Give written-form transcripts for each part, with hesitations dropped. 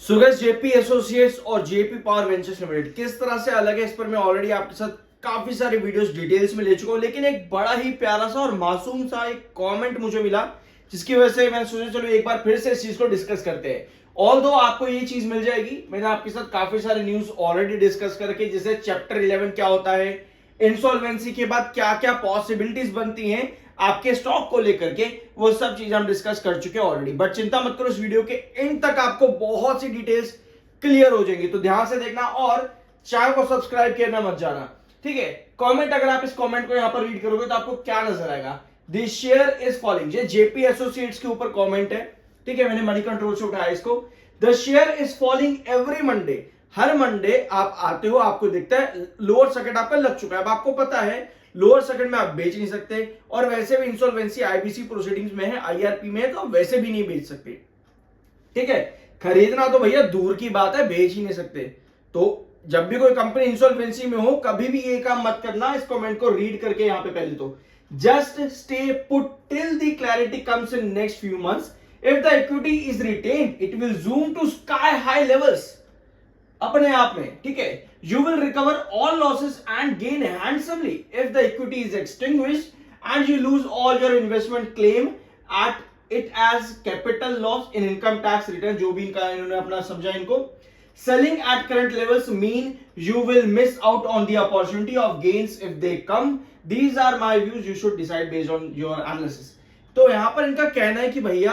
So guys, JP associates और JP power ventures limited किस तरह से अलग है, इस पर मैं ऑलरेडी आपके साथ काफी सारे वीडियोस डिटेल्स में ले चुका हूं। लेकिन एक बड़ा ही प्यारा सा और मासूम सा एक कमेंट मुझे मिला, जिसकी वजह से मैंने सोचा चलो एक बार फिर से इस चीज को डिस्कस करते हैं। ऑल दो आपको ये चीज मिल जाएगी, मैंने आपके साथ काफी सारे न्यूज ऑलरेडी डिस्कस करके, जैसे चैप्टर 11 क्या होता है, इंसॉल्वेंसी के बाद क्या क्या पॉसिबिलिटीज बनती हैं आपके स्टॉक को लेकर के, वो सब चीज हम डिस्कस कर चुके हैं ऑलरेडी। बट चिंता मत करो, इस वीडियो के एंड तक आपको बहुत सी डिटेल्स क्लियर हो जाएंगी, तो ध्यान से देखना और चैनल को सब्सक्राइब करना मत जाना, ठीक है। कमेंट, अगर आप इस कमेंट को यहां पर रीड करोगे तो आपको क्या नजर आएगा, दिस शेयर इज फॉलिंग। ये जेपी एसोसिएट्स के ऊपर कमेंट है, ठीक है, मैंने मनी कंट्रोल से उठाया इसको। The share is falling every Monday, her Monday आप आते हो, आपको दिखता है लोअर सर्किट आपका लग चुका है। अब आपको पता है लोअर सर्किट में आप बेच नहीं सकते, और वैसे भी इंसॉल्वेंसी आईबीसी प्रोसीडिंग्स में है, आईआरपी में है, तो आप वैसे भी नहीं बेच सकते, ठीक है। खरीदना तो भैया दूर की बात है, बेच ही नहीं सकते। तो जब भी कोई कंपनी इंसॉल्वेंसी में हो, कभी भी ये काम मत करना। इस कमेंट को रीड करके यहां पे पहले तो just stay put till the clarity comes in next few months. If the equity is retained it will zoom to sky high levels अपने आप में, ठीक है। You will recover all losses and gain handsomely if the equity is extinguished and you lose all your investment claim at it as capital loss in income tax return, जो भी इनका इन्होंने अपना समझा इनको। Selling at current levels mean you will miss out on the opportunity of gains if they come. These are my views, you should decide based on your analysis. तो यहां पर इनका कहना है कि भैया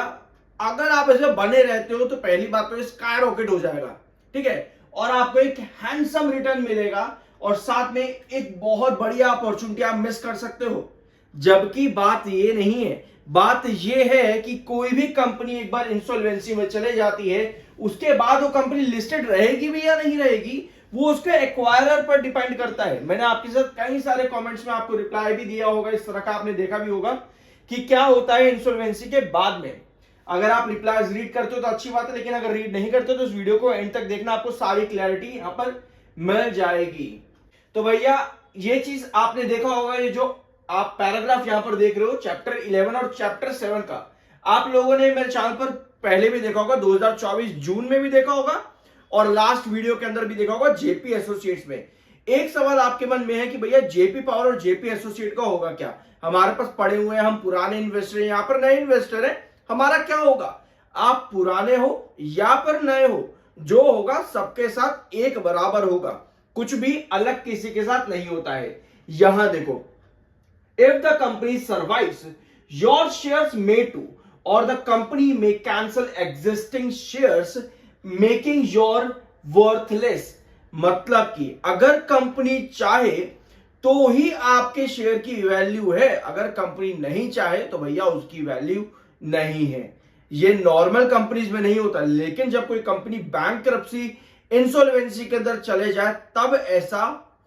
अगर आप इसमें बने रहते हो तो पहली बात तो स्काई रॉकेट हो जाएगा, ठीक है, और आपको एक हैंडसम रिटर्न मिलेगा, और साथ में एक बहुत बढ़िया अपॉर्चुनिटी आप मिस कर सकते हो। जबकि बात ये नहीं है, बात ये है कि कोई भी कंपनी एक बार इंसॉल्वेंसी में चले जाती है, उसके बाद वो कंपनी लिस्टेड रहेगी भी या नहीं रहेगी, वो उसके एक्वायरर पर डिपेंड करता है। मैंने आपके साथ कई सारे कमेंट्स में आपको रिप्लाई भी दिया होगा, इस तरह का आपने देखा भी होगा कि क्या होता है इंसॉल्वेंसी के बाद में। अगर आप रिप्लाईज रीड करते हो तो अच्छी बात है, लेकिन अगर रीड नहीं करते हो तो इस वीडियो को एंड तक देखना, आपको सारी क्लैरिटी यहां पर मिल जाएगी। तो भैया ये चीज आपने देखा होगा, ये जो आप पैराग्राफ यहां पर देख रहे हो चैप्टर 11 और चैप्टर 7 का, आप लोगों ने मेरे चैनल पर पहले भी देखा होगा, 2024 जून में भी देखा होगा, और लास्ट वीडियो के अंदर भी देखा होगा जेपी एसोसिएट्स में। एक सवाल आपके मन में है कि भैया जेपी पावर और जेपी एसोसिएट का होगा क्या, हमारे पास पड़े हुए हैं, हम पुराने इन्वेस्टर हैं, यहां पर नए इन्वेस्टर हैं, हमारा क्या होगा। आप पुराने हो या पर नए हो, जो होगा सबके साथ एक बराबर होगा, कुछ भी अलग किसी के साथ नहीं होता है। यहां देखो, if the company survives your shares may too और the company may cancel existing shares making your worthless. मतलब कि अगर कंपनी चाहे तो ही आपके शेयर की वैल्यू है, अगर कंपनी नहीं चाहे तो भैया उसकी वैल्यू नहीं है। ये नॉर्मल कंपनीज में नहीं होता, लेकिन जब कोई कंपनी बैंकरप्सी इंसॉल्वेंसी के अंदर चले जाए तब ऐसा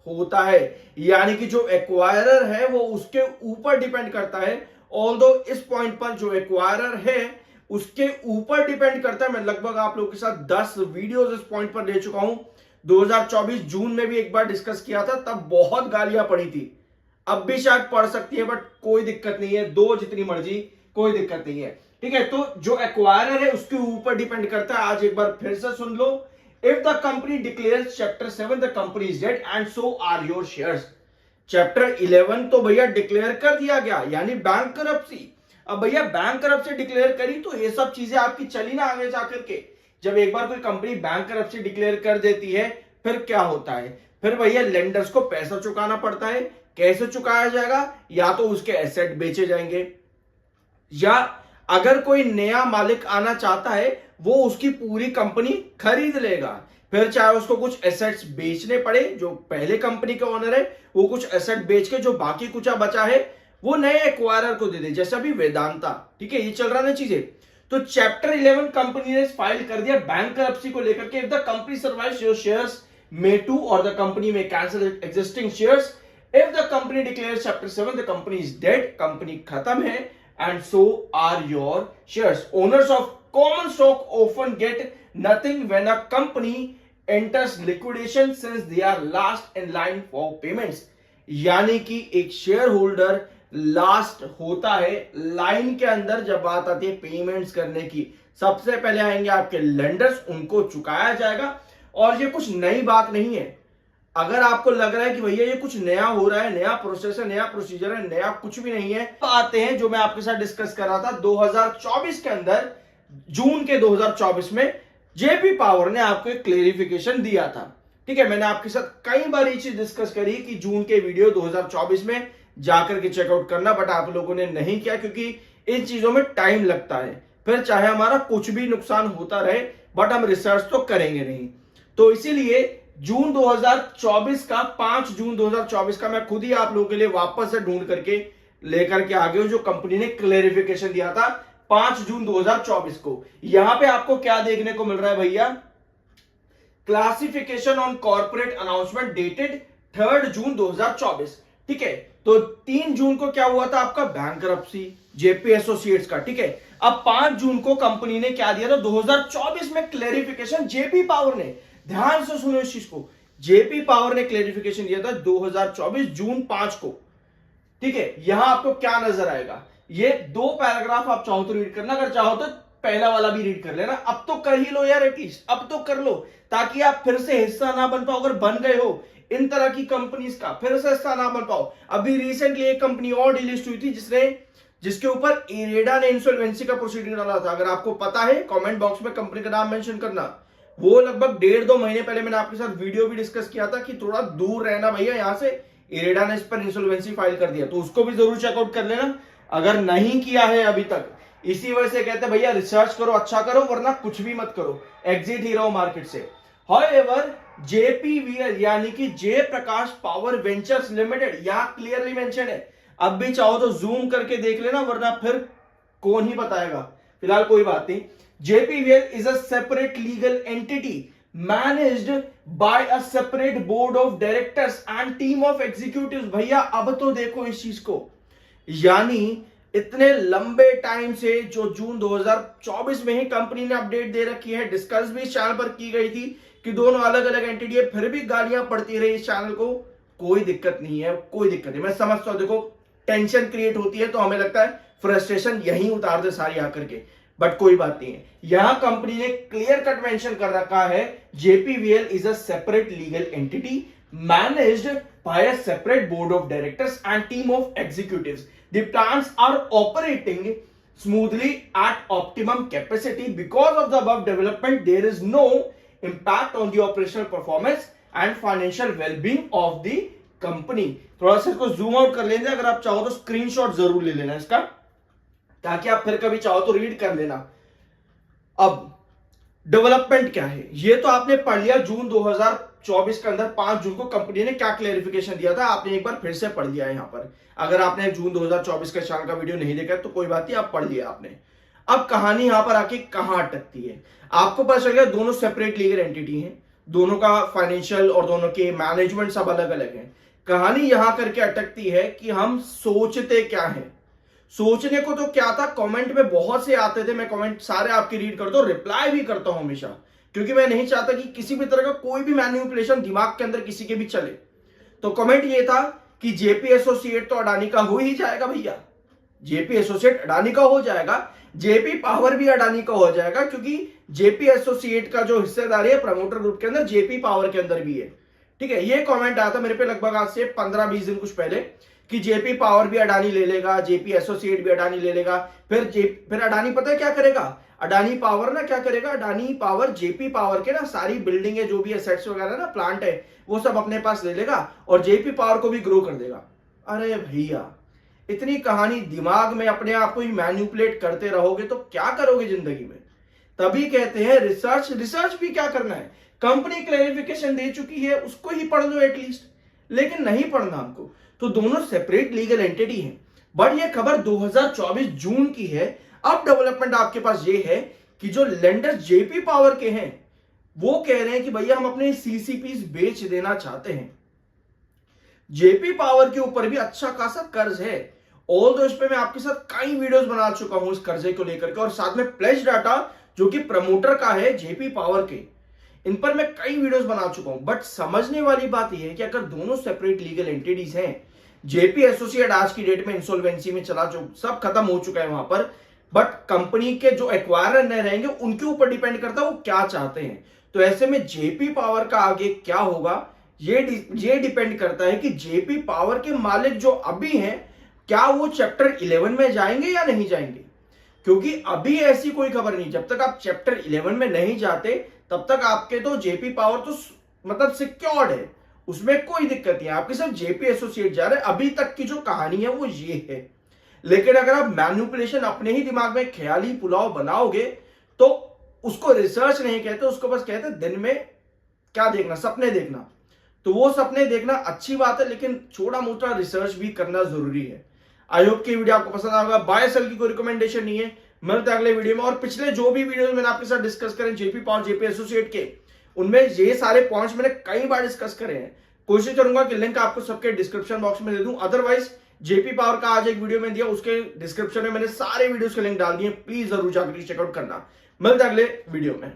होता है। यानी कि जो एक्वायरर है वो उसके ऊपर डिपेंड करता है। ऑल्दो इस पॉइंट पर जो एक्वायरर है उसके ऊपर डिपेंड करता है। मैं लगभग आप लोगों के साथ 10 वीडियोस इस पॉइंट पर ले चुका हूं, 2024 जून में भी एक बार डिस्कस किया था, तब बहुत गालियां पड़ी थी, अब भी शायद पड़ सकती है, बट कोई दिक्कत नहीं है, दो जितनी मर्जी, कोई दिक्कत नहीं है, ठीक है। तो जो एक्वायरर है उसके ऊपर डिपेंड करता है। आज एक बार फिर से सुन लो, if the company declares chapter 7 the company is dead and so are your shares. Chapter 11 तो भैया डिक्लेयर कर दिया गया, यानी बैंकरप्सी। अब भैया बैंकरप्सी डिक्लेयर करी तो ये सब चीजें आपकी चली ना आगे जाकर के। जब एक बार कोई कंपनी बैंकरप्सी डिक्लेयर कर देती है फिर क्या होता है, फिर भैया लेंडर्स को पैसा चुकाना पड़ता है। कैसे चुकाया जाएगा, या तो उसके एसेट बेचे जाएंगे, या अगर कोई नया मालिक आना चाहता है वो उसकी पूरी कंपनी खरीद लेगा। फिर चाहे उसको कुछ एसेट्स बेचने पड़े, जो पहले कंपनी के ओनर है वो कुछ एसेट बेच के जो बाकी कुछ बचा है वो नए एक्वायरर को दे दे, जैसा भी वेदांता, ठीक है, ये चल रहा है चीजें। तो चैप्टर 11 कंपनी ने फाइल कर दिया बैंकरप्सी को लेकर के। If the company survives your shares may too और the company may cancel existing shares. If the company declares chapter 7 the company is dead, company खत्म है, and so are your shares. Owners of common stock often get nothing when a company enters liquidation since they are last in line for payments. यानी कि एक share holder last होता है line के अंदर जब बात आती है पेमेंट्स करने की, सबसे पहले आएंगे आपके लेंडर्स, उनको चुकाया जाएगा। और ये कुछ नई बात नहीं है। अगर आपको लग रहा है कि भैया ये कुछ नया हो रहा है, नया प्रोसेस है, नया प्रोसीजर है, नया कुछ भी नहीं है, तो आते हैं जो मैं आपके साथ डिस्कस कर रहा था 2024 के अंदर, जून के 2024 में जेपी पावर ने आपको एक क्लेरिफिकेशन दिया था। ठीक है, मैंने आपके साथ कई बार ये चीज डिस्कस करी कि जून के वीडियो 2024 में जाकर के चेकआउट करना, बट आप लोगों ने नहीं किया क्योंकि इन चीजों में टाइम लगता है। फिर चाहे हमारा कुछ भी नुकसान होता रहे, बट हम रिसर्च तो करेंगे नहीं। तो इसीलिए जून 2024 का 5 जून 2024 का मैं खुद ही आप लोगों के लिए वापस से ढूंढ करके लेकर के आ गया हूं, जो कंपनी ने क्लेरिफिकेशन दिया था 5 जून 2024 को। यहां पे आपको क्या देखने को मिल रहा है भैया, classification on corporate announcement dated 3 जून 2024। ठीक है, तो 3 जून को क्या हुआ था आपका बैंकरप्सी जेपी एसोसिएट्स का। ठीक है, अब 5 जून को कंपनी ने क्या दिया था 2024 में क्लेरिफिकेशन, जेपी पावर ने, ध्यान से सुनो इस चीज को, जेपी पावर ने क्लेरिफिकेशन दिया था 2024 जून 5 को। ठीक है, यहां आपको क्या नजर आएगा, ये 2 पैराग्राफ आप चाहो तो रीड करना, अगर चाहो तो पहला वाला भी रीड कर लेना। अब तो कर ही लो यार, एटलीस्ट अब तो कर लो, ताकि आप फिर से हिस्सा ना बन पाओ। अगर बन गए हो इन तरह की कंपनीज का, फिर से हिस्सा ना बन पाओ। अभी रिसेंटली एक कंपनी और डिलिस्ट हुई थी जिसके ऊपर इरेडा ने इंसॉल्वेंसी का प्रोसीडिंग डाला था। अगर आपको पता है कमेंट बॉक्स में कंपनी का नाम मेंशन करना। वो लगभग 1.5-2 महीने पहले मैंने आपके साथ वीडियो भी डिस्कस किया था कि थोड़ा दूर रहना भैया यहां से, इरेडा ने इस पर इंसॉल्वेंसी फाइल कर दिया, तो उसको भी जरूर चेकआउट कर लेना अगर नहीं किया है अभी तक। इसी वजह से कहते हैं भैया रिसर्च करो, अच्छा करो, वरना कुछ भी मत करो, एग्जिट ही रहो मार्केट से। हाउएवर जेपीवीएल यानी कि जय प्रकाश पावर वेंचर्स लिमिटेड, यहां क्लियरली मेंशन है। अब भी चाहो तो जूम करके देख लेना, वरना फिर कौन ही बताएगा। फिलहाल कोई बात नहीं। JPVL is a separate legal entity managed by a separate board of directors and team of executives। भैया अब तो देखो इस चीज को, यानी इतने लंबे टाइम से जो जून 2024 में ही कंपनी ने अपडेट दे रखी है, डिस्कस भी इस चैनल पर की गई थी कि दोनों अलग अलग एंटिटी है, फिर भी गालियां पड़ती रही इस चैनल को। कोई दिक्कत नहीं है, कोई दिक्कत नहीं, मैं समझता हूं। देखो टेंशन क्रिएट होती है तो हमें लगता है फ्रस्ट्रेशन यहीं उतार दे सारी आकर के, बट कोई बात नहीं है। यहां कंपनी ने क्लियर कट मेंशन कर रखा है JPVL is a separate legal entity managed by a separate board of directors and team of executives. The plants are operating smoothly at optimum capacity because of the above development. There is no impact on the operational performance and financial well-being of the company. थोड़ा सा इसको zoom out कर लेंगे, अगर आप चाहो तो screenshot जरूर ले लेना इसका, ताकि आप फिर कभी चाहो तो रीड कर लेना। अब डेवलपमेंट क्या है ये तो आपने पढ़ लिया, जून 2024 के अंदर 5 जून को कंपनी ने क्या क्लेरिफिकेशन दिया था, आपने एक बार फिर से पढ़ लिया है। यहां पर अगर आपने जून 2024 के चैनल का वीडियो नहीं देखा तो कोई बात नहीं, आप पढ़ लिया आपने। अब कहानी यहां पर आके कहां अटकती है, आपको पता चल गया दोनों सेपरेट लीगल एंटिटी हैं, दोनों का फाइनेंशियल और दोनों के मैनेजमेंट सब अलग अलग है। कहानी यहां करके अटकती है कि हम सोचते क्या है। सोचने को तो क्या था, कमेंट में बहुत से आते थे, मैं कमेंट सारे आपकी रीड करता हूं, रिप्लाई भी करता हूं हमेशा, क्योंकि मैं नहीं चाहता कि किसी भी तरह का कोई भी मैनिपुलेशन दिमाग के अंदर किसी के भी चले। तो कमेंट ये था कि जेपी एसोसिएट तो अडानी का हो ही जाएगा भैया, जेपी एसोसिएट अडानी का हो जाएगा, जेपी पावर भी अडानी का हो जाएगा, क्योंकि जेपी एसोसिएट का जो हिस्सेदारी है प्रमोटर ग्रुप के अंदर जेपी पावर के अंदर भी है। ठीक है, ये कमेंट आया था मेरे पे लगभग आज से 15-20 दिन कुछ पहले कि जेपी पावर भी अडानी ले लेगा, जेपी एसोसिएट भी अडानी ले लेगा। फिर अडानी पता है क्या करेगा, अडानी पावर ना क्या करेगा, अडानी पावर जेपी पावर के ना सारी बिल्डिंग है, जो भी एसेट्स वगैरह ना प्लांट है, वो सब अपने पास ले लेगा और जेपी पावर को भी ग्रो कर देगा। अरे भैया इतनी कहानी दिमाग में अपने आप को ही मैन्युपुलेट करते रहोगे तो क्या करोगे जिंदगी में। तभी कहते हैं रिसर्च भी क्या करना है, कंपनी क्लैरिफिकेशन दे चुकी है उसको ही पढ़ लो एटलीस्ट, लेकिन नहीं पढ़ना हमको। तो दोनों सेपरेट लीगल एंटिटी हैं, बट ये खबर 2024 जून की है। अब डेवलपमेंट आपके पास ये है कि जो लेंडर जेपी पावर के हैं वो कह रहे हैं कि भैया हम अपने सीसीपीज बेच देना चाहते हैं। जेपी पावर के ऊपर भी अच्छा खासा कर्ज है, ऑल दो इस पे मैं आपके साथ कई वीडियोस बना चुका हूं इस कर्जे को लेकर के, और साथ में प्लेज डाटा जो कि प्रमोटर का है जेपी पावर के, इन पर मैं कई वीडियोस बना चुका हूं। बट समझने वाली बात यह है कि अगर दोनों सेपरेट लीगल एंटिटीज हैं, जेपी एसोसिएट आज की डेट में इंसॉल्वेंसी में चला, जो सब खत्म हो चुका है वहां पर, बट कंपनी के जो एक्वायरर रहेंगे उनके ऊपर डिपेंड करता है वो क्या चाहते हैं। तो ऐसे में जेपी पावर का आगे क्या होगा ये डिपेंड करता है कि जेपी पावर के मालिक जो अभी हैं क्या वो चैप्टर 11 में जाएंगे या नहीं जाएंगे, क्योंकि अभी ऐसी कोई खबर नहीं। जब तक आप चैप्टर 11 में नहीं जाते तब तक आपके तो जेपी पावर तो मतलब सिक्योर्ड है, उसमें कोई दिक्कत नहीं है, आपके सिर्फ जेपी एसोसिएट जा रहे हैं। अभी तक की जो कहानी है वो ये है। लेकिन अगर आप मैनिपुलेशन अपने ही दिमाग में ख्याली पुलाव बनाओगे तो उसको रिसर्च नहीं कहते, उसको बस कहते दिन में क्या देखना, सपने देखना। तो वो सपने देखना अच्छी बात है, लेकिन छोटा मोटा रिसर्च भी करना जरूरी है। आई होप की वीडियो आपको पसंद आएगा। बाय सेल की कोई रिकमेंडेशन नहीं है। मिलते हैं अगले वीडियो में। और पिछले जो भी वीडियो मैंने आपके साथ डिस्कस करें जेपी पावर जेपी एसोसिएट के, उनमें ये सारे पॉइंट्स मैंने कई बार डिस्कस करे हैं। कोशिश करूंगा कि लिंक आपको सबके डिस्क्रिप्शन बॉक्स में दे दूं। अदरवाइज जेपी पावर का आज एक वीडियो में दिया, उसके डिस्क्रिप्शन में मैंने सारे वीडियोस के लिंक डाल दिए, प्लीज जरूर जाकर चेकआउट करना। मिलते हैं अगले वीडियो में।